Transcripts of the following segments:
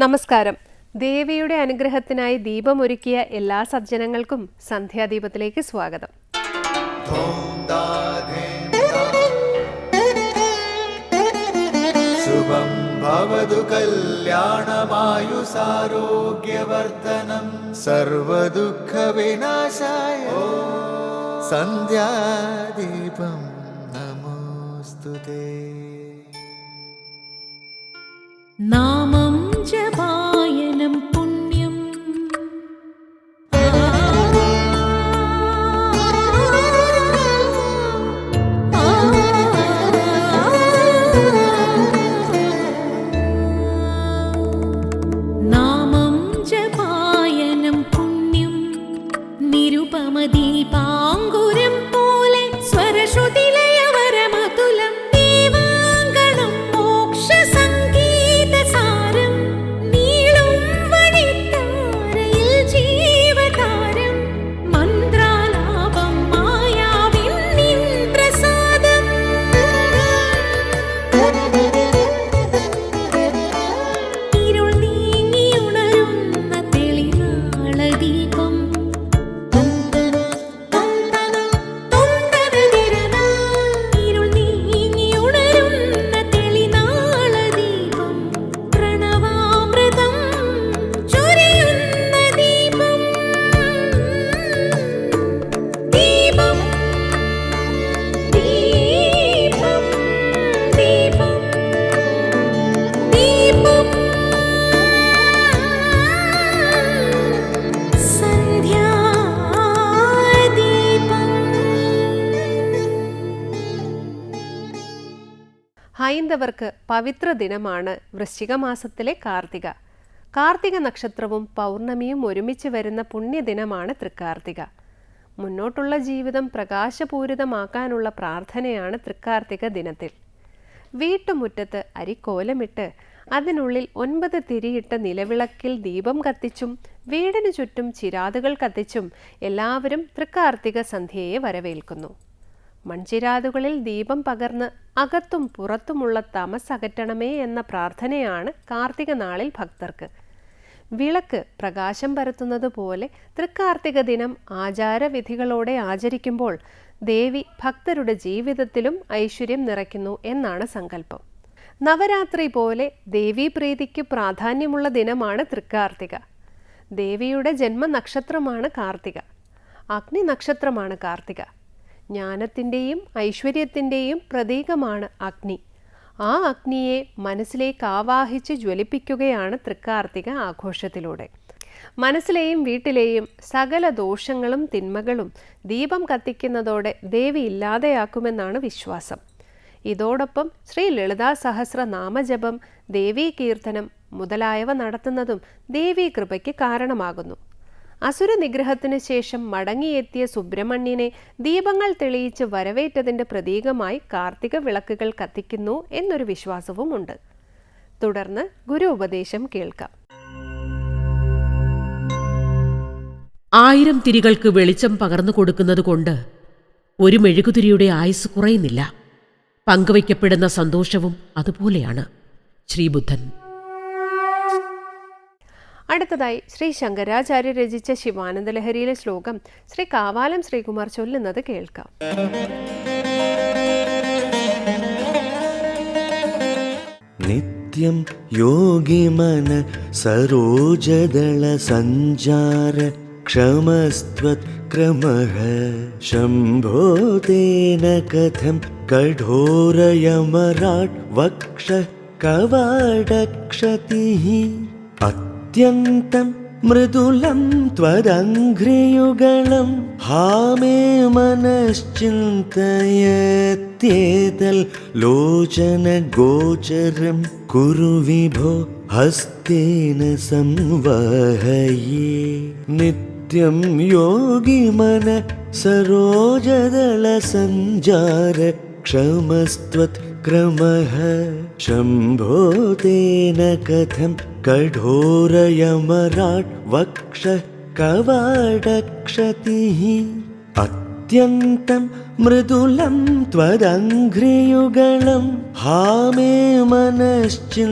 നമസ്കാരം. ദേവിയുടെ അനുഗ്രഹത്തിനായി ദീപമൊരുക്കിയ എല്ലാ സജ്ജനങ്ങൾക്കും സന്ധ്യാദീപത്തിലേക്ക് സ്വാഗതം. ശുഭം ഭവതു കല്യാണമായുസാരോഗ്യവർദ്ധനം സർവദുഃഖ വിനാശായ സന്ധ്യാദീപം നമോസ്തുതേ. നാമം ജപായനം പുണ്യം നാമം ജപായനം പുണ്യം നിരുപമദീപാങ്കുരം പോലെ സ്വരശ്രുതിലയവരമതുലം ഹൈന്ദവർക്ക് പവിത്ര ദിനമാണ് വൃശ്ചിക മാസത്തിലെ കാർത്തിക. കാർത്തിക നക്ഷത്രവും പൗർണമിയും ഒരുമിച്ച് വരുന്ന പുണ്യദിനമാണ് തൃക്കാർത്തിക. മുന്നോട്ടുള്ള ജീവിതം പ്രകാശപൂരിതമാക്കാനുള്ള പ്രാർത്ഥനയാണ് തൃക്കാർത്തിക ദിനത്തിൽ. വീട്ടുമുറ്റത്ത് അരിക്കോലമിട്ട് അതിനുള്ളിൽ 9 തിരിയിട്ട നിലവിളക്കിൽ ദീപം കത്തിച്ചും വീടിനു ചുറ്റും ചിരാതുകൾ കത്തിച്ചും എല്ലാവരും തൃക്കാർത്തിക സന്ധ്യയെ വരവേൽക്കുന്നു. മൺചിരാതുകളിൽ ദീപം പകർന്ന് അകത്തും പുറത്തുമുള്ള തമസകറ്റണമേ എന്ന പ്രാർത്ഥനയാണ് കാർത്തിക നാളിൽ ഭക്തർക്ക്. വിളക്ക് പ്രകാശം പരത്തുന്നത് പോലെ തൃക്കാർത്തിക ദിനം ആചാരവിധികളോടെ ആചരിക്കുമ്പോൾ ദേവി ഭക്തരുടെ ജീവിതത്തിലും ഐശ്വര്യം നിറയ്ക്കുന്നു എന്നാണ് സങ്കല്പം. നവരാത്രി പോലെ ദേവീപ്രീതിക്ക് പ്രാധാന്യമുള്ള ദിനമാണ് തൃക്കാർത്തിക. ദേവിയുടെ ജന്മനക്ഷത്രമാണ് കാർത്തിക. അഗ്നി നക്ഷത്രമാണ് കാർത്തിക. ജ്ഞാനത്തിൻ്റെയും ഐശ്വര്യത്തിൻ്റെയും പ്രതീകമാണ് അഗ്നി. ആ അഗ്നിയെ മനസ്സിലേക്ക് ആവാഹിച്ച് ജ്വലിപ്പിക്കുകയാണ് തൃക്കാർത്തിക ആഘോഷത്തിലൂടെ. മനസ്സിലെയും വീട്ടിലെയും സകല ദോഷങ്ങളും തിന്മകളും ദീപം കത്തിക്കുന്നതോടെ ദേവി ഇല്ലാതെയാക്കുമെന്നാണ് വിശ്വാസം. ഇതോടൊപ്പം ശ്രീ ലളിതാ സഹസ്ര നാമജപം, ദേവീ കീർത്തനം മുതലായവ നടത്തുന്നതും ദേവീ കൃപയ്ക്ക് കാരണമാകുന്നു. അസുര നിഗ്രഹത്തിന് ശേഷം മടങ്ങിയെത്തിയ സുബ്രഹ്മണ്യനെ ദീപങ്ങൾ തെളിയിച്ച് വരവേറ്റതിൻ്റെ പ്രതീകമായി കാർത്തിക വിളക്കുകൾ കത്തിക്കുന്നു എന്നൊരു വിശ്വാസവുമുണ്ട്. തുടർന്ന് ഗുരു ഉപദേശം കേൾക്കാം. 1000 തിരികൾക്ക് വെളിച്ചം പകർന്നു കൊടുക്കുന്നത് കൊണ്ട് ഒരു മെഴുകുതിരിയുടെ ആയുസ് കുറയുന്നില്ല. പങ്കുവയ്ക്കപ്പെടുന്ന സന്തോഷവും അതുപോലെയാണ്. ശ്രീബുദ്ധൻ. അടുത്തതായി ശ്രീ ശങ്കരാചാര്യ രചിച്ച ശിവാനന്ദലഹരിയിലെ ശ്ലോകം ശ്രീ കാവാലം ശ്രീകുമാർ ചൊല്ലുന്നത് കേൾക്കാം. നിത്യം യോഗിമന സരോജദള സഞ്ചാര ക്ഷമസ്ത്വത് ക്രമഃ ശംഭോ തേന കഥം കഠോരയമരാട് വക്ഷ കവാടക്ഷതിഃ അത്യന്തം മൃദുലം ത്വദംഘ്രിയുഗളം ഹാമേ മനശ്ചിന്തയേത്യേതൽ ലോചന ഗോചരം കുരു വിഭോ ഹസ്തേന സംവഹയേ. നിത്യം യോഗി മന സരോജദള സഞ്ചാര ക്ഷമസ്ത്വത് ക്രമഃ ശംഭോ തേന കഥം കഠോരയമരാട് വക്ഷ കവാടക്ഷതിഃ അത്യന്തം മൃദുലം ത്വദംഘ്രിയുഗളം ഹാമേ മനശ്ചിന്തയേത്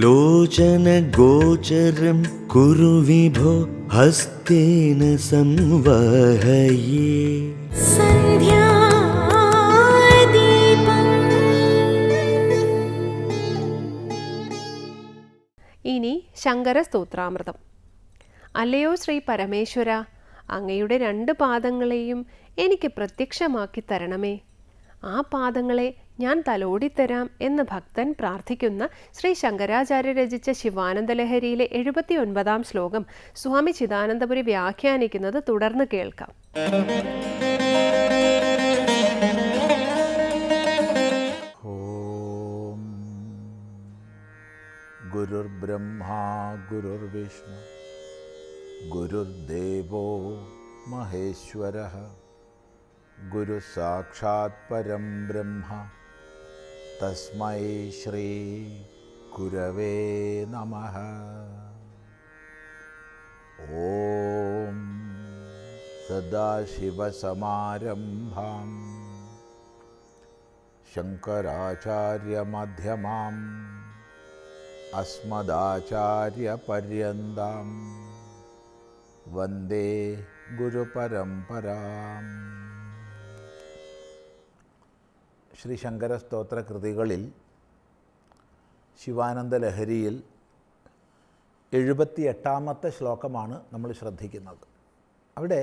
लोचनगोचरं कुरु विभो हस्तेन संवहये സന്ധ്യാദീപം ഇനി ശങ്കര സ്തോത്രാമൃതം. അല്ലയോ ശ്രീ പരമേശ്വര, അങ്ങയുടെ 2 പാദങ്ങളെയും എനിക്ക് പ്രത്യക്ഷമാക്കി തരണമേ. ആ പാദങ്ങളെ ഞാൻ തലോടിത്തരാം എന്ന് ഭക്തൻ പ്രാർത്ഥിക്കുന്ന ശ്രീ ശങ്കരാചാര്യ രചിച്ച ശിവാനന്ദലഹരിയിലെ 79-ാം ശ്ലോകം സ്വാമി ചിദാനന്ദപുരി വ്യാഖ്യാനിക്കുന്നത് തുടർന്ന് കേൾക്കാം. ഓം ഗുരുർബ്രഹ്മാ ഗുരുർവിഷ്ണു ഗുരുർദേവോ മഹേശ്വരഃ ഗുരു സാക്ഷാത് പരം ബ്രഹ്മ തസ്മൈ ശ്രീ ഗുരവേ നമഃ. ഓം സദാശിവസമാരംഭാം ശങ്കരാചാര്യമധ്യമാം അസ്മദാചാര്യപര്യന്താം വന്ദേ ഗുരുപരമ്പരാം. ശ്രീ ശങ്കര സ്തോത്ര കൃതികളിൽ ശിവാനന്ദലഹരിയിൽ 78-ാമത്തെ ശ്ലോകമാണ് നമ്മൾ ശ്രദ്ധിക്കുന്നത്. അവിടെ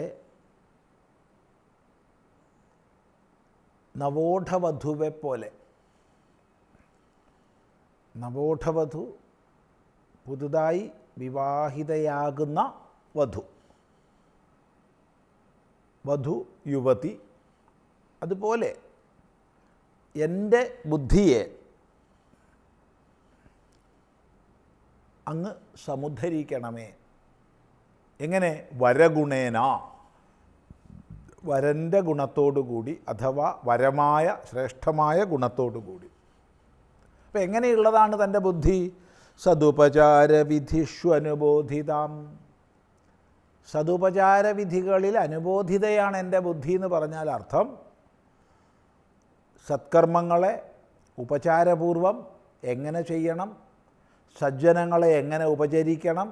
നവോഢവധുവെ പോലെ, നവോഢവധു പുതുതായി വിവാഹിതയാകുന്ന വധു, വധു യുവതി, അതുപോലെ എൻ്റെ ബുദ്ധിയെ അങ്ങ് സമുദ്ധരിക്കണമേ. എങ്ങനെ? വരഗുണേന, വരൻ്റെ ഗുണത്തോടുകൂടി, അഥവാ വരമായ ശ്രേഷ്ഠമായ ഗുണത്തോടുകൂടി. അപ്പം എങ്ങനെയുള്ളതാണ് തൻ്റെ ബുദ്ധി? സതുപചാരവിധിഷു അനുബോധിതാം. സതുപചാരവിധികളിൽ അനുബോധിതയാണ് എൻ്റെ ബുദ്ധി എന്ന് പറഞ്ഞാൽ അർത്ഥം സത്കർമ്മങ്ങളെ ഉപചാരപൂർവം എങ്ങനെ ചെയ്യണം, സജ്ജനങ്ങളെ എങ്ങനെ ഉപചരിക്കണം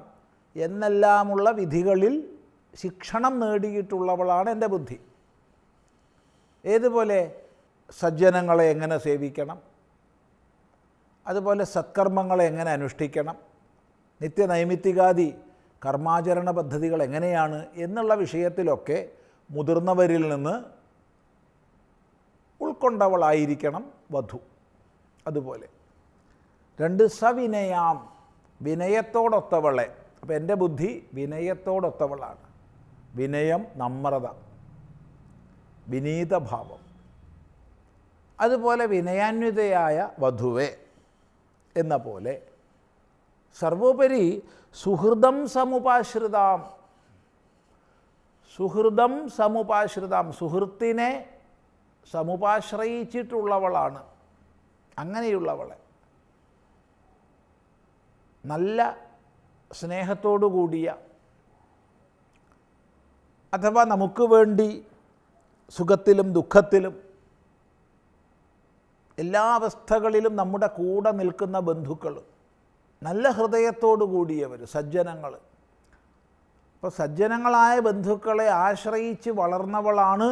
എന്നെല്ലാമുള്ള വിധികളിൽ ശിക്ഷണം നേടിയിട്ടുള്ളവളാണ് എൻ്റെ ബുദ്ധി. ഏതുപോലെ? സജ്ജനങ്ങളെ എങ്ങനെ സേവിക്കണം, അതുപോലെ സത്കർമ്മങ്ങളെ എങ്ങനെ അനുഷ്ഠിക്കണം, നിത്യനൈമിത്തികാദി കർമാചരണ പദ്ധതികൾ എങ്ങനെയാണ് എന്നുള്ള വിഷയത്തിലൊക്കെ മുതിർന്നവരിൽ നിന്ന് ഉൾക്കൊണ്ടവളായിരിക്കണം വധു. അതുപോലെ 2 സവിനയാം, വിനയത്തോടൊത്തവളെ. അപ്പോൾ എൻ്റെ ബുദ്ധി വിനയത്തോടൊത്തവളാണ്. വിനയം, നമ്രത, വിനീതഭാവം. അതുപോലെ വിനയാന്വിതയായ വധുവെ എന്ന പോലെ സർവോപരി സുഹൃദം സമുപാശ്രിതാം. സുഹൃദം സമുപാശ്രിതാം, സുഹൃത്തിനെ സമുപാശ്രയിച്ചിട്ടുള്ളവളാണ്. അങ്ങനെയുള്ളവളെ, നല്ല സ്നേഹത്തോടു കൂടിയ, അഥവാ നമുക്ക് വേണ്ടി സുഖത്തിലും ദുഃഖത്തിലും എല്ലാ അവസ്ഥകളിലും നമ്മുടെ കൂടെ നിൽക്കുന്ന ബന്ധുക്കൾ, നല്ല ഹൃദയത്തോടു കൂടിയവർ, സജ്ജനങ്ങൾ. അപ്പോൾ സജ്ജനങ്ങളായ ബന്ധുക്കളെ ആശ്രയിച്ച് വളർന്നവളാണ്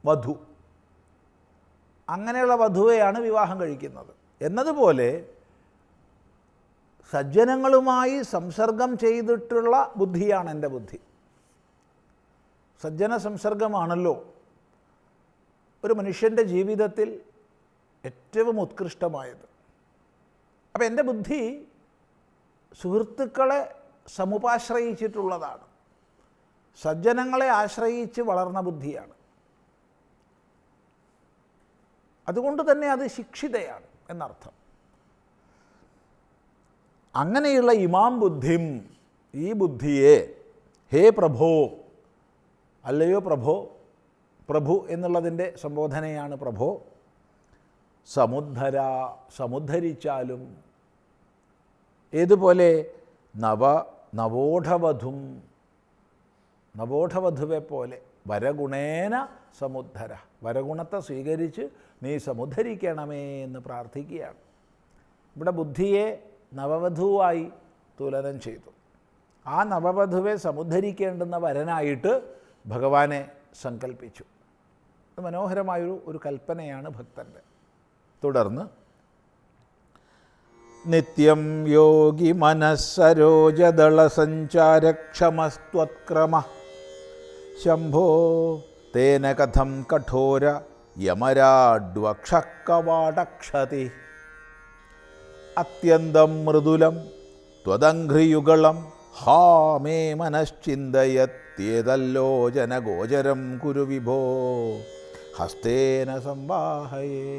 വധു. അങ്ങനെയുള്ള വധുവെയാണ് വിവാഹം കഴിക്കുന്നത്. എന്നതുപോലെ സജ്ജനങ്ങളുമായി സംസർഗം ചെയ്തിട്ടുള്ള ബുദ്ധിയാണ് എൻ്റെ ബുദ്ധി. സജ്ജന സംസർഗമാണല്ലോ ഒരു മനുഷ്യൻ്റെ ജീവിതത്തിൽ ഏറ്റവും ഉത്കൃഷ്ടമായത്. അപ്പം എൻ്റെ ബുദ്ധി സുഹൃത്തുക്കളെ സമുപാശ്രയിച്ചിട്ടുള്ളതാണ്, സജ്ജനങ്ങളെ ആശ്രയിച്ച് വളർന്ന ബുദ്ധിയാണ്. അതുകൊണ്ട് തന്നെ അത് ശിക്ഷിതയാണ് എന്നർത്ഥം. അങ്ങനെയുള്ള ഇമാം ബുദ്ധിം, ഈ ബുദ്ധിയെ, ഹേ പ്രഭോ, അല്ലയോ പ്രഭോ, പ്രഭു എന്നുള്ളതിൻ്റെ സംബോധനയാണ് പ്രഭോ, സമുദ്ധര, സമുദ്ധരിച്ചാലും. ഏതുപോലെ? നവോഢവധും, നവോഢവധുവെ പോലെ, വരഗുണേന സമുദ്ധര, വരഗുണത്തെ സ്വീകരിച്ച് നീ സമുദ്ധരിക്കണമേ എന്ന് പ്രാർത്ഥിക്കുകയാണ്. ഇവിടെ ബുദ്ധിയെ നവവധുവായി തുലനം ചെയ്തു. ആ നവവധുവെ സമുദ്ധരിക്കേണ്ടുന്ന വരനായിട്ട് ഭഗവാനെ സങ്കല്പിച്ചു. അത് മനോഹരമായൊരു കൽപ്പനയാണ് ഭക്തൻ്റെ. തുടർന്ന് നിത്യം യോഗി മനസ്സരോജദളസഞ്ചാരക്ഷമസ്ത്വത്ക്രമ ശംഭോ തേന കഥം കഠോര യമരാഡ്വക്ഷക്കവാടക്ഷതി അത്യന്തം മൃദുലം ത്വദംഘ്രിയുഗളം ഹാ മേ മനശ്ചിന്തയത്യേതല്ലോചനഗോചരം കുരു വിഭോ ഹസ്തേന സംവാഹയേ.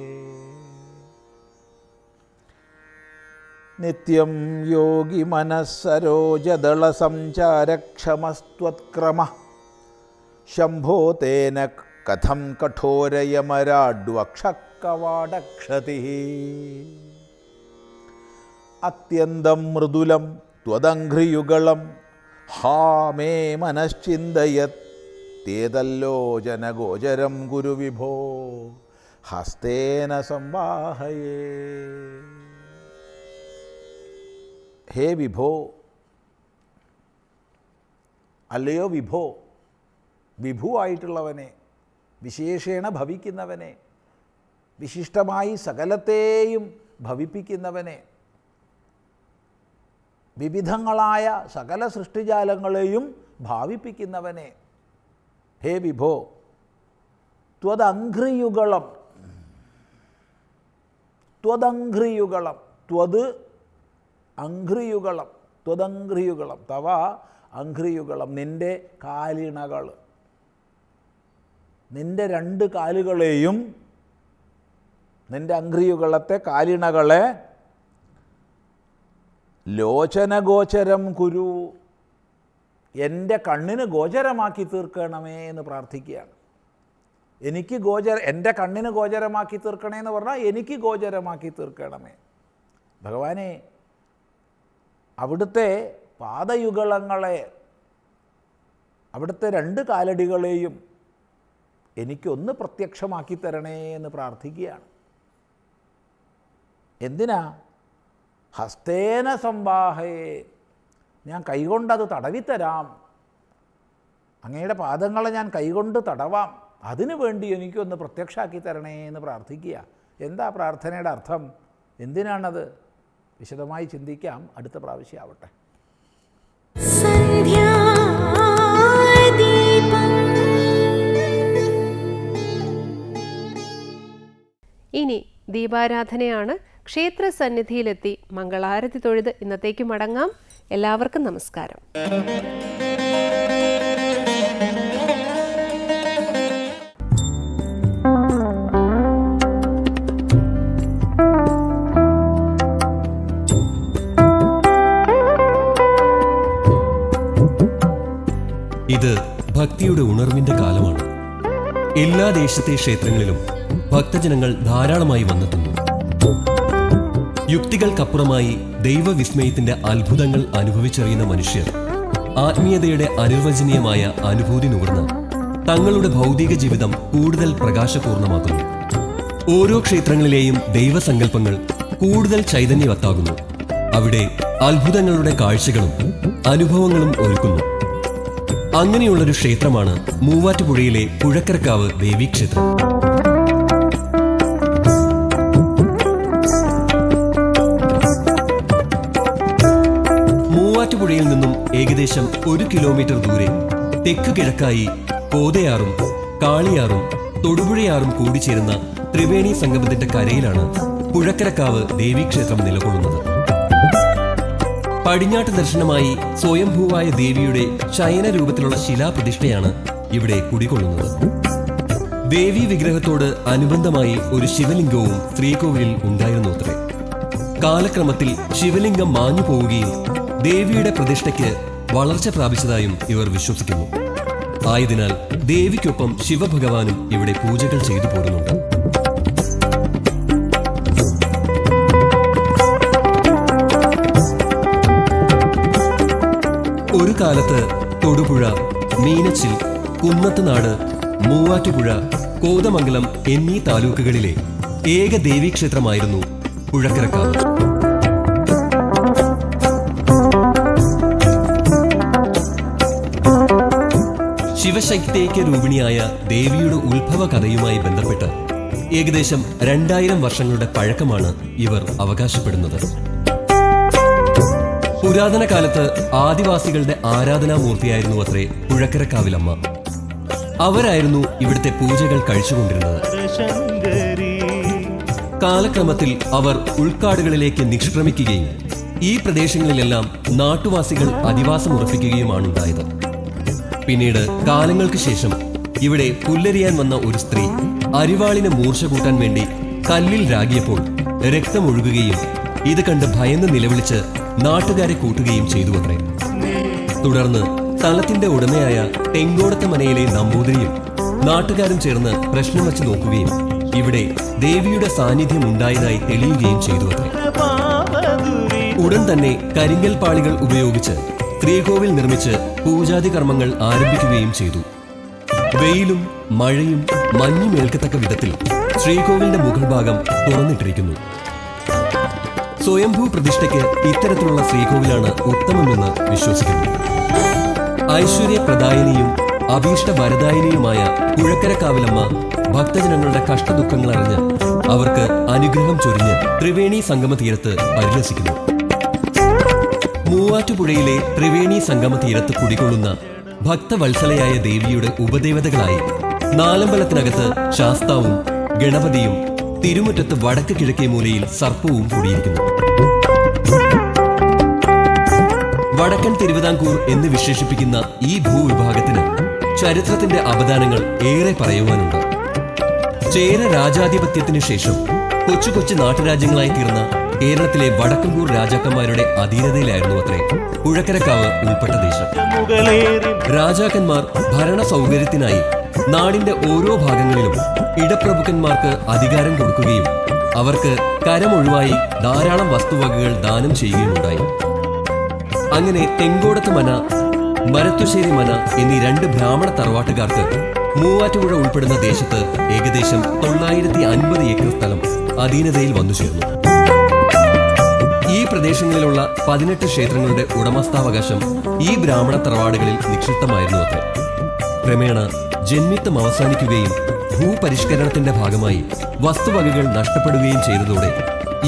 നിത്യം യോഗി മനസ്സരോജദളസഞ്ചാരക്ഷമസ്ത്വത്ക്രമ ശംഭോ തേന കഥം കഠോരയമരാഡ്വക്ഷക്കവാടക്ഷതി അത്യന്തം മൃദുലം ത്വദംഘ്രിയുഗളം ഹാ മേ മനശ്ചിന്തയത്യേതല്ലോചനഗോചരം കുരു വിഭോ ഹസ്തേന സംവാഹയേ. ഹേ വിഭോ, അല്ലയോ വിഭോ, വിഭുവായിട്ടുള്ളവനെ, വിശേഷേണ ഭവിക്കുന്നവനെ, വിശിഷ്ടമായി സകലത്തെയും ഭവിപ്പിക്കുന്നവനെ, വിവിധങ്ങളായ സകല സൃഷ്ടിജാലങ്ങളെയും ഭാവിപ്പിക്കുന്നവനെ, ഹേ വിഭോ, ത്വദംഘ്രിയുഗളം, ത്വദംഘ്രിയുഗളം, ത്വത് അംഘ്രിയുഗളം, ത്വദംഘ്രിയുഗളം, തവ അംഘ്രിയുഗളം, നിൻ്റെ കാലിണകൾ, നിൻ്റെ രണ്ട് കാലുകളെയും, നിൻ്റെ അംഘ്രിയുഗളത്തെ കാലിണകളെ ലോചനഗോചരം കുരു, എൻ്റെ കണ്ണിന് ഗോചരമാക്കി തീർക്കണമേ എന്ന് പ്രാർത്ഥിക്കുകയാണ്. എനിക്ക് എൻ്റെ കണ്ണിന് ഗോചരമാക്കി തീർക്കണേ എന്ന് പറഞ്ഞാൽ എനിക്ക് ഗോചരമാക്കി തീർക്കണമേ. ഭഗവാനെ, അവിടുത്തെ പാദയുഗളങ്ങളെ, അവിടുത്തെ രണ്ട് കാലടികളെയും എനിക്കൊന്ന് പ്രത്യക്ഷമാക്കി തരണേ എന്ന് പ്രാർത്ഥിക്കുകയാണ്. എന്തിനാ? ഹസ്തേന സംവാഹയേ, ഞാൻ കൈകൊണ്ടത് തടവിത്തരാം, അങ്ങയുടെ പാദങ്ങളെ ഞാൻ കൈകൊണ്ട് തടവാം, അതിനു വേണ്ടി എനിക്കൊന്ന് പ്രത്യക്ഷമാക്കി തരണേ എന്ന് പ്രാർത്ഥിക്കുക. എന്താ പ്രാർത്ഥനയുടെ അർത്ഥം? എന്തിനാണത്? വിശദമായി ചിന്തിക്കാം, അടുത്ത പ്രാവശ്യം ആവട്ടെ. ഇനി ദീപാരാധനയാണ്. ക്ഷേത്ര സന്നിധിയിലെത്തി മംഗളാരതി തൊഴുത് ഇന്നത്തേക്ക് മടങ്ങാം. എല്ലാവർക്കും നമസ്കാരം. ഇത് ഭക്തിയുടെ ഉണർവിന്റെ കാലമാണ്. എല്ലാ ദേശത്തെ ക്ഷേത്രങ്ങളിലും ഭക്തജനങ്ങൾ ധാരാളമായി വന്നെത്തുന്നു. യുക്തികൾക്കപ്പുറമായി ദൈവവിസ്മയത്തിന്റെ അത്ഭുതങ്ങൾ അനുഭവിച്ചറിയുന്ന മനുഷ്യർ ആത്മീയതയുടെ അനിർവചനീയമായ അനുഭൂതി നുകർന്ന് തങ്ങളുടെ ഭൗതിക ജീവിതം കൂടുതൽ പ്രകാശപൂർണമാക്കുന്നു. ഓരോ ക്ഷേത്രങ്ങളിലെയും ദൈവസങ്കല്പങ്ങൾ കൂടുതൽ ചൈതന്യവത്താകുന്നു. അവിടെ അത്ഭുതങ്ങളുടെ കാഴ്ചകളും അനുഭവങ്ങളും ഒരുക്കുന്നു. അങ്ങനെയുള്ളൊരു ക്ഷേത്രമാണ് മൂവാറ്റുപുഴയിലെ പുഴക്കരക്കാവ് ദേവീക്ഷേത്രം. മൂവാറ്റുപുഴയിൽ നിന്നും ഏകദേശം 1 കിലോമീറ്റർ ദൂരെ തെക്ക് കിഴക്കായി കോതയാറും കാളിയാറും തൊടുപുഴയാറും കൂടിച്ചേരുന്ന ത്രിവേണി സംഗമത്തിന്റെ കരയിലാണ് പുഴക്കരക്കാവ് ദേവീക്ഷേത്രം നിലകൊള്ളുന്നത്. പടിഞ്ഞാട്ട് ദർശനമായി സ്വയംഭൂവായ ദേവിയുടെ ശയന രൂപത്തിലുള്ള ശിലാപ്രതിഷ്ഠയാണ് ഇവിടെ കുടികൊള്ളുന്നത്. ദേവീ വിഗ്രഹത്തോട് അനുബന്ധമായി ഒരു ശിവലിംഗവും ശ്രീകോവിലിൽ ഉണ്ടായിരുന്നു അത്രേ. കാലക്രമത്തിൽ ശിവലിംഗം മാഞ്ഞു പോവുകയും ദേവിയുടെ പ്രതിഷ്ഠയ്ക്ക് വളർച്ച പ്രാപിച്ചതായും ഇവർ വിശ്വസിക്കുന്നു. ആയതിനാൽ ദേവിക്കൊപ്പം ശിവഭഗവാനും ഇവിടെ പൂജകൾ ചെയ്തു പോരുന്നുണ്ട്. ഒരു കാലത്ത് തൊടുപുഴ, മീനച്ചിൽ, കുന്നത്തുനാട്, മൂവാറ്റുപുഴ, കോതമംഗലം എന്നീ താലൂക്കുകളിലെ ഏക ദേവീക്ഷേത്രമായിരുന്നു പുഴക്കരക്കാവ്. ശിവശൈത്യൈക്യ രൂപിണിയായ ദേവിയുടെ ഉത്ഭവ കഥയുമായി ബന്ധപ്പെട്ട് ഏകദേശം 2000 വർഷങ്ങളുടെ പഴക്കമാണ് ഇവർ അവകാശപ്പെടുന്നത്. പുരാതന കാലത്ത് ആദിവാസികളുടെ ആരാധനാമൂർത്തിയായിരുന്നു അത്രേ പുഴക്കരക്കാവിലമ്മ. അവരായിരുന്നു ഇവിടുത്തെ പൂജകൾ കഴിച്ചുകൊണ്ടിരുന്നത്. കാലക്രമത്തിൽ അവർ ഉൾക്കാടുകളിലേക്ക് നിഷ്ക്രമിക്കുകയും ഈ പ്രദേശങ്ങളിലെല്ലാം നാട്ടുവാസികൾ അധിവാസമുറപ്പിക്കുകയുമാണുണ്ടായത്. പിന്നീട് കാലങ്ങൾക്ക് ശേഷം ഇവിടെ പുല്ലരിയാൻ വന്ന ഒരു സ്ത്രീ അരിവാളിന് മൂർച്ച കൂട്ടാൻ വേണ്ടി കല്ലിൽ രാഗിയപ്പോൾ രക്തമൊഴുകുകയും ഇത് കണ്ട് ഭയന്ന് നിലവിളിച്ച് നാട്ടുകാരെ കൂട്ടുകയും ചെയ്തു അത്രേ. തുടർന്ന് സ്ഥലത്തിന്റെ ഉടമയായ തെങ്കോടത്ത് മനയിലെ നമ്പൂതിരിയും നാട്ടുകാരും ചേർന്ന് പ്രശ്നം വച്ച് നോക്കുകയും ഇവിടെ ദേവിയുടെ സാന്നിധ്യം ഉണ്ടായതായി തെളിയുകയും ചെയ്തു അത്രേ. ഉടൻ തന്നെ കരിങ്കൽ പാളികൾ ഉപയോഗിച്ച് ശ്രീകോവിൽ നിർമ്മിച്ച് പൂജാതി കർമ്മങ്ങൾ ആരംഭിക്കുകയും ചെയ്തു. വെയിലും മഴയും മഞ്ഞും ഏൽക്കത്തക്ക വിധത്തിൽ ശ്രീകോവിലിന്റെ മുകൾ ഭാഗം തുറന്നിട്ടിരിക്കുന്നു. സ്വയംഭൂ പ്രതിഷ്ഠയ്ക്ക് ഇത്തരത്തിലുള്ള ശ്രീകോവിലാണ് ഉത്തമമെന്ന് വിശ്വസിക്കുന്നു. ഐശ്വര്യപ്രദായിനിയും അഭീഷ്ട വരദായിനിയുമായ പുഴക്കരക്കാവിലമ്മ ഭക്തജനങ്ങളുടെ കഷ്ടദുഃഖങ്ങൾ അറിഞ്ഞ് അവർക്ക് അനുഗ്രഹം ചൊരിഞ്ഞ് ത്രിവേണി സംഗമ തീരത്ത് പരിലസിക്കുന്നു. മൂവാറ്റുപുഴയിലെ ത്രിവേണി സംഗമ തീരത്ത് കുടികൊള്ളുന്ന ഭക്തവത്സലയായ ദേവിയുടെ ഉപദേവതകളായി നാലമ്പലത്തിനകത്ത് ശാസ്താവും ഗണപതിയും തിരുമുറ്റത്ത് വടക്ക് കിഴക്കേ മൂലയിൽ സർപ്പവും കൂടിയിരിക്കുന്നു. വടക്കൻ തിരുവിതാംകൂർ എന്ന് വിശേഷിപ്പിക്കുന്ന ഈ ഭൂവിഭാഗത്തിന് ചരിത്രത്തിന്റെ അവദാനങ്ങൾ ഏറെ പറയുവാനുണ്ട്. ചേര രാജാധിപത്യത്തിനു ശേഷം കൊച്ചു കൊച്ചു നാട്ടുരാജ്യങ്ങളായി തീർന്ന കേരളത്തിലെ വടക്കൻകൂർ രാജാക്കന്മാരുടെ അധീനതയിലായിരുന്നു അത്രേ പുഴക്കരക്കാവ് ഉൾപ്പെട്ട ദേശം. രാജാക്കന്മാർ ഭരണ സൗകര്യത്തിനായി നാടിന്റെ ഓരോ ഭാഗങ്ങളിലും ഇടപ്രഭുക്കന്മാർക്ക് അധികാരം കൊടുക്കുകയും അവർക്ക് കരമൊഴിവായി ധാരാളം വസ്തുവകകൾ ദാനം ചെയ്യുകയുമുണ്ടായി. അങ്ങനെ തെങ്കോടത്ത് മന, മരത്തുശ്ശേരി മന എന്നീ 2 ബ്രാഹ്മണ തറവാട്ടുകാർക്ക് മൂവാറ്റുപുഴ ഉൾപ്പെടുന്ന ദേശത്ത് ഏകദേശം 950 ഏക്കർ സ്ഥലം അധീനതയിൽ വന്നു ചേർന്നു. ഈ പ്രദേശങ്ങളിലുള്ള 18 ക്ഷേത്രങ്ങളുടെ ഉടമസ്ഥാവകാശം ഈ ബ്രാഹ്മണ തറവാടുകളിൽ നിക്ഷിപ്തമായിരുന്നു അത്രേ. ക്രമേണ ജന്മിത്വം അവസാനിക്കുകയും ഭൂപരിഷ്കരണത്തിന്റെ ഭാഗമായി വസ്തുവകകൾ നഷ്ടപ്പെടുകയും ചെയ്തതോടെ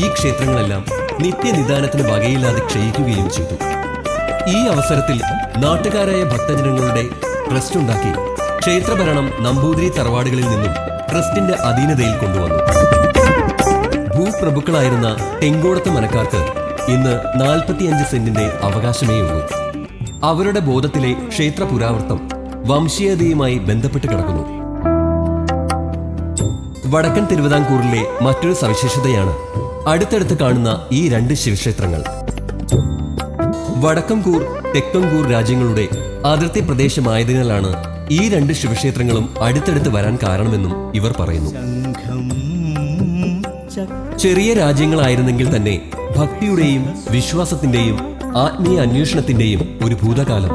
ഈ ക്ഷേത്രങ്ങളെല്ലാം നിത്യനിദാനത്തിന് വകയില്ലാതെ ക്ഷയിക്കുകയും ചെയ്തു. ഈ അവസരത്തിൽ നാട്ടുകാരായ ഭക്തജനങ്ങളുടെ ട്രസ്റ്റ് ഉണ്ടാക്കി ക്ഷേത്രഭരണം നമ്പൂതിരി തറവാടുകളിൽ നിന്നും ട്രസ്റ്റിന്റെ അധീനതയിൽ കൊണ്ടുവന്നു. ഭൂപ്രഭുക്കളായിരുന്ന തെങ്കോടത്ത് മനക്കാർക്ക് ഇന്ന് 45 സെന്റിന്റെ അവകാശമേയുള്ളൂ. അവരുടെ ബോധത്തിലെ ക്ഷേത്ര പുരാവൃത്തം വംശീയതയുമായി ബന്ധപ്പെട്ട് കിടക്കുന്നു. വടക്കൻ തിരുവിതാംകൂറിലെ മറ്റൊരു സവിശേഷതയാണ് അടുത്തടുത്ത് കാണുന്ന ഈ 2 ശിവക്ഷേത്രങ്ങൾ. വടക്കംകൂർ തെക്കംകൂർ രാജ്യങ്ങളുടെ അതിർത്തി പ്രദേശമായതിനാലാണ് ഈ 2 ശിവക്ഷേത്രങ്ങളും അടുത്തടുത്ത് വരാൻ കാരണമെന്നും ഇവർ പറയുന്നു. ചെറിയ രാജ്യങ്ങളായിരുന്നെങ്കിൽ തന്നെ ഭക്തിയുടെയും വിശ്വാസത്തിന്റെയും ആത്മീയ അന്വേഷണത്തിന്റെയും ഒരു ഭൂതകാലം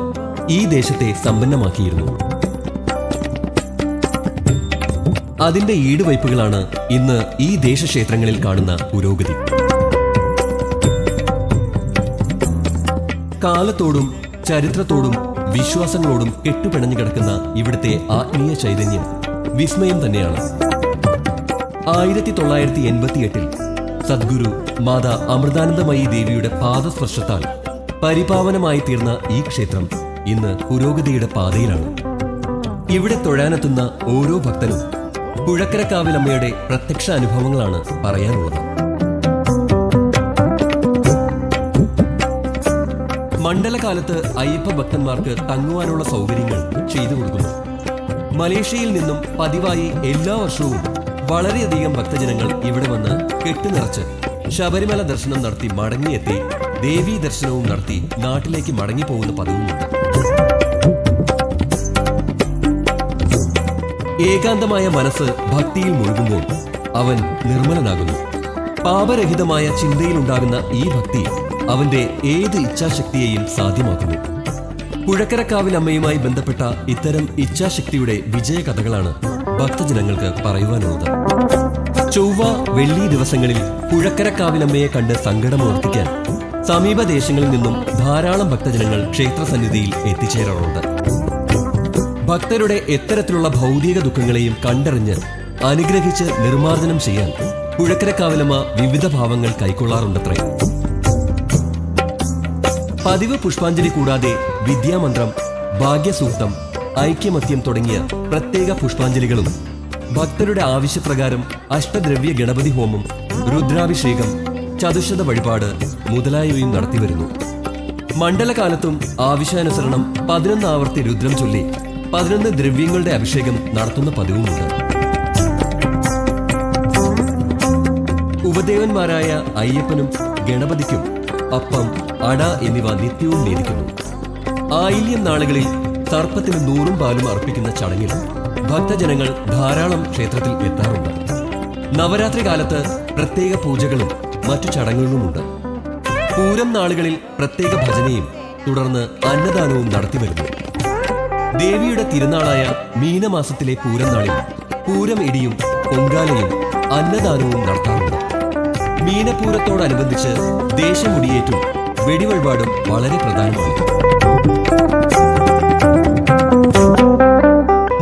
ഈ ദേശത്തെ സമ്പന്നമാക്കിയിരുന്നു. അതിന്റെ ഈടുവയ്പുകളാണ് ഇന്ന് ഈ ദേശക്ഷേത്രങ്ങളിൽ കാണുന്ന പുരോഗതി. കാലത്തോടും ചരിത്രത്തോടും വിശ്വാസങ്ങളോടും കെട്ടുപിണഞ്ഞു കിടക്കുന്ന ഇവിടുത്തെ ആത്മീയ ചൈതന്യം വിസ്മയം തന്നെയാണ്. 1988 സദ്ഗുരു മാതാ അമൃതാനന്ദമയി ദേവിയുടെ പാദസ്പർശത്താൽ പരിപാവനമായി തീർന്ന ഈ ക്ഷേത്രം ഇന്ന് പുരോഗതിയുടെ പാതയിലാണ്. ഇവിടെ തൊഴാനെത്തുന്ന ഓരോ ഭക്തനും പുഴക്കരക്കാവിലമ്മയുടെ പ്രത്യക്ഷ അനുഭവങ്ങളാണ് പറയാനുള്ളത്. മണ്ഡലകാലത്ത് അയ്യപ്പ ഭക്തന്മാർക്ക് തങ്ങുവാനുള്ള സൗകര്യങ്ങൾ ചെയ്തു കൊടുക്കുന്നു. മലേഷ്യയിൽ നിന്നും പതിവായി എല്ലാ വർഷവും വളരെയധികം ഭക്തജനങ്ങൾ ഇവിടെ വന്ന് കെട്ടുനിറച്ച് ശബരിമല ദർശനം നടത്തി മടങ്ങിയെത്തി ദേവീ ദർശനവും നടത്തി നാട്ടിലേക്ക് മടങ്ങിപ്പോകുന്ന പതിവുമുണ്ട്. ഏകാന്തമായ മനസ്സ് ഭക്തിയിൽ മുഴുകുമ്പോൾ അവൻ നിർമ്മലനാകുന്നു. പാപരഹിതമായ ചിന്തയിലുണ്ടാകുന്ന ഈ ഭക്തി അവന്റെ ഏത് ഇച്ഛാശക്തിയെയും സാധ്യമാക്കുന്നു. പുഴക്കരക്കാവിലമ്മയുമായി ബന്ധപ്പെട്ട ഇത്തരം ഇച്ഛാശക്തിയുടെ വിജയകഥകളാണ് ഭക്തജനങ്ങൾക്ക് പറയുവാനുള്ളത്. ചൊവ്വ വെള്ളി ദിവസങ്ങളിൽ പുഴക്കരക്കാവിലമ്മയെ കണ്ട് സങ്കടമോർത്തിക്കാൻ സമീപദേശങ്ങളിൽ നിന്നും ധാരാളം ഭക്തജനങ്ങൾ ക്ഷേത്രസന്നിധിയിൽ എത്തിച്ചേരാറുണ്ട്. ഭക്തരുടെ എത്തരത്തിലുള്ള ഭൗതിക ദുഃഖങ്ങളെയും കണ്ടറിഞ്ഞ് അനുഗ്രഹിച്ച് നിർമ്മാർജ്ജനം ചെയ്യാൻ പുഴക്കരക്കാവിലമ്മ വിവിധ ഭാവങ്ങൾ കൈക്കൊള്ളാറുണ്ടത്രേ. പതിവ് പുഷ്പാഞ്ജലി കൂടാതെ വിദ്യാമന്ത്രം, ഭാഗ്യസൂക്തം, ഐക്യമത്യം തുടങ്ങിയ പ്രത്യേക പുഷ്പാഞ്ജലികളും ഭക്തരുടെ ആവശ്യപ്രകാരം അഷ്ടദ്രവ്യ ഗണപതി ഹോമം, രുദ്രാഭിഷേകം, ചതുശത വഴിപാട് മുതലായവയും നടത്തിവരുന്നു. മണ്ഡലകാലത്തും ആവശ്യാനുസരണം 11 ആവർത്തി രുദ്രം ചൊല്ലി 11 ദ്രവ്യങ്ങളുടെ അഭിഷേകം നടത്തുന്ന പതിവുമുണ്ട്. ഉപദേവന്മാരായ അയ്യപ്പനും ഗണപതിക്കും അപ്പം, അട എന്നിവ നിത്യവും നേദിക്കുന്നു. ആയില്യം നാളുകളിൽ സർപ്പത്തിന് 100 പാലും അർപ്പിക്കുന്ന ചടങ്ങിൽ ഭക്തജനങ്ങൾ ധാരാളം ക്ഷേത്രത്തിൽ എത്താറുണ്ട്. നവരാത്രി കാലത്ത് പ്രത്യേക പൂജകളും മറ്റു ചടങ്ങുകളുമുണ്ട്. പൂരം നാളുകളിൽ പ്രത്യേക ഭജനയും തുടർന്ന് അന്നദാനവും നടത്തിവരുന്നു. ദേവിയുടെ തിരുനാളായ മീനമാസത്തിലെ പൂരം നാളിൽ പൂരം ഇടിയും പൊങ്കാലയും അന്നദാനവും നടത്താറുണ്ട്. മീനപ്പൂരത്തോടനുബന്ധിച്ച് ദേശമുടിയേറ്റും വെടിവഴിപാടും വളരെ പ്രധാനമാണ്.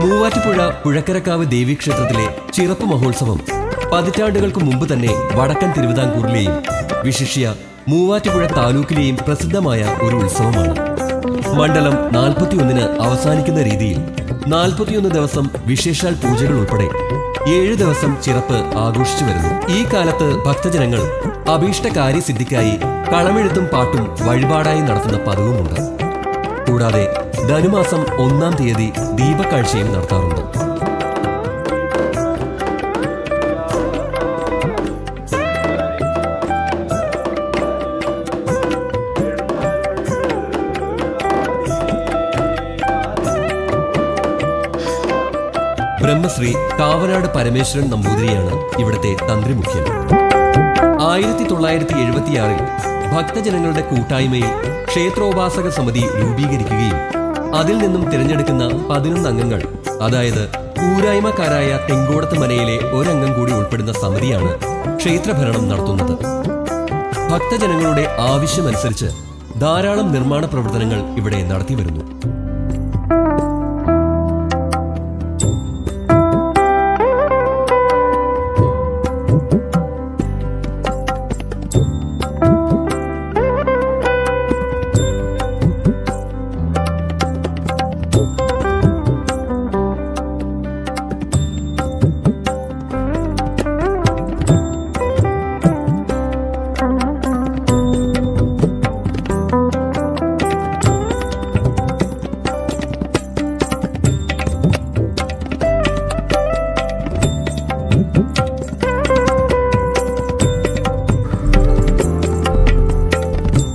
മൂവാറ്റുപുഴ പുഴക്കരക്കാവ് ദേവീക്ഷേത്രത്തിലെ ചിറപ്പ് മഹോത്സവം പതിറ്റാണ്ടുകൾക്ക് മുമ്പ് തന്നെ വടക്കൻ തിരുവിതാംകൂറിലെയും വിശിഷ്യ മൂവാറ്റുപുഴ താലൂക്കിലെയും പ്രസിദ്ധമായ ഒരു ഉത്സവമാണ്. മണ്ഡലം 41 അവസാനിക്കുന്ന രീതിയിൽ 41 ദിവസം വിശേഷാൽ പൂജകൾ ഉൾപ്പെടെ 7 ദിവസം ചിറപ്പ് ആഘോഷിച്ചു വരുന്നു. ഈ കാലത്ത് ഭക്തജനങ്ങൾ അഭീഷ്ടകാര്യസിദ്ധിക്കായി കളമെഴുത്തും പാട്ടും വഴിപാടായി നടത്തുന്ന പതിവുമുണ്ട്. കൂടാതെ ധനുമാസം 1-ാം തീയതി ദീപക്കാഴ്ചയും നടത്താറുണ്ട്. ബ്രഹ്മശ്രീ കാവനാട് പരമേശ്വരൻ നമ്പൂതിരിയാണ് ഇവിടുത്തെ തന്ത്രിമുഖ്യൻ. 1976-ൽ ഭക്തജനങ്ങളുടെ കൂട്ടായ്മയിൽ ക്ഷേത്രോപാസക സമിതി രൂപീകരിക്കുകയും അതിൽ നിന്നും തിരഞ്ഞെടുക്കുന്ന 11 അംഗങ്ങൾ, അതായത് കൂരായ്മക്കാരായ തെങ്കോടത്ത് മനയിലെ ഒരംഗം കൂടി ഉൾപ്പെടുന്ന സമിതിയാണ് ക്ഷേത്രഭരണം നടത്തുന്നത്. ഭക്തജനങ്ങളുടെ ആവശ്യമനുസരിച്ച് ധാരാളം നിർമ്മാണ പ്രവർത്തനങ്ങൾ ഇവിടെ നടത്തിവരുന്നു.